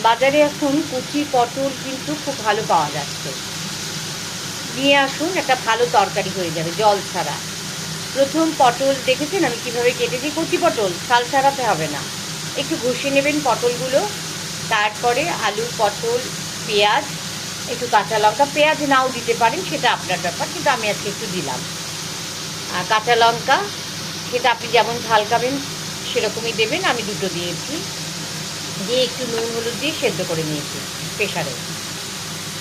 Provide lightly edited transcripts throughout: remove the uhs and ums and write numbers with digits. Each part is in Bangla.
বাজারে এখন কুচি পটল কিন্তু খুব ভালো পাওয়া যাচ্ছে, নিয়ে আসুন, একটা ভালো তরকারি হয়ে যাবে জল ছাড়া। প্রথম পটল দেখেছেন আমি কিভাবে কেটেছি, কচি পটল, ছাল ছাড়াতে হবে না, একটু ঘষে নেবেন পটলগুলো। তারপরে আলু, পটল, পেঁয়াজ, একটু কাঁচা লঙ্কা, পেঁয়াজ নাও দিতে পারেন, সেটা আপনার ব্যাপার, কিন্তু আমি আজকে একটু দিলাম। আর কাঁচা লঙ্কা, সেটা আপনি যেমন ঝাল খাবেন সেরকমই দেবেন, আমি দুটো দিয়েছি। দিয়ে একটু নুন হলুদ দিয়ে সেদ্ধ করে নিয়েছি প্রেশারে।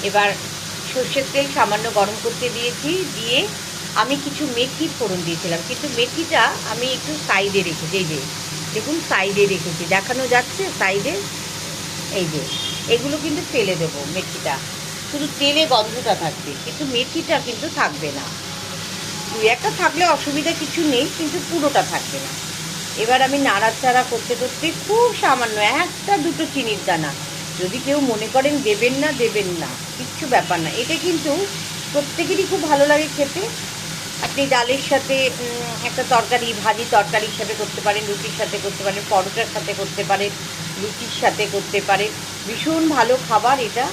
এবার সর্ষের তেল সামান্য গরম করতে দিয়েছি, দিয়ে আমি কিছু মেথি ফোড়ন দিয়েছিলাম, কিন্তু মেথিটা আমি একটু সাইডে রেখেছি, এই যে দেখুন সাইডে রেখেছি, দেখানো যাচ্ছে সাইডে, এই যে এগুলো কিন্তু তেলে দেবো। মেথিটা শুধু তেলে গন্ধটা থাকবে, কিন্তু মেথিটা কিন্তু থাকবে না, দুই একটা থাকলে অসুবিধা কিছু নেই, কিন্তু পুরোটা থাকবে না। এবার আমি নাড়াচাড়া করতে করতে খুব সামান্য একটা দুটো চিনির দানা, যদি কেউ মনে করেন দেবেন না দেবেন না, কিচ্ছু ব্যাপার না, এটা কিন্তু প্রত্যেকেরই খুব ভালো লাগে খেতে। আপনি ডালের সাথে একটা তরকারি, ভাজি তরকারি হিসাবে করতে পারেন, রুটির সাথে করতে পারেন, পরোটার সাথে করতে পারেন, রুটির সাথে করতে পারেন, ভীষণ ভালো খাবার এটা।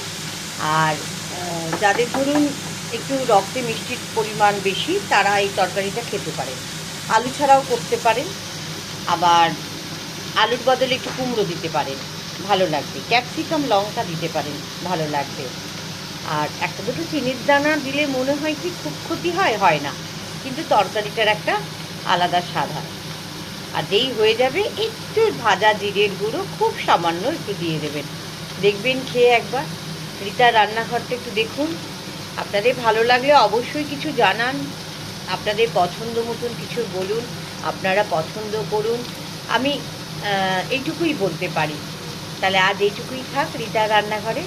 আর যাদের ধরুন একটু রক্তে মিষ্টির পরিমাণ বেশি, তারা এই তরকারিটা খেতে পারেন। আলু ছাড়াও করতে পারেন, আবার আলুর বদলে একটু কুমড়ো দিতে পারেন, ভালো লাগবে, ক্যাপসিকাম লঙ্কা দিতে পারেন, ভালো লাগবে। আর একটা দুটো চিনির দানা দিলে মনে হয় কি খুব ক্ষতি হয়, হয় না, কিন্তু তরকারিটার একটা আলাদা স্বাদ হয়। আর যেই হয়ে যাবে একটু ভাজা জিরের গুঁড়ো খুব সামান্য একটু দিয়ে দেবেন, দেখবেন খেয়ে একবার রীতার রান্নাঘরটা একটু দেখুন। আপনাদের ভালো লাগলে অবশ্যই কিছু জানান, আপনাদের পছন্দ মতন কিছু বলুন, আপনারা পছন্দ করুন, আমি এইটুকুই বলতে পারি। তাহলে আজ এইটুকুই থাক রীতার রান্নাঘরে।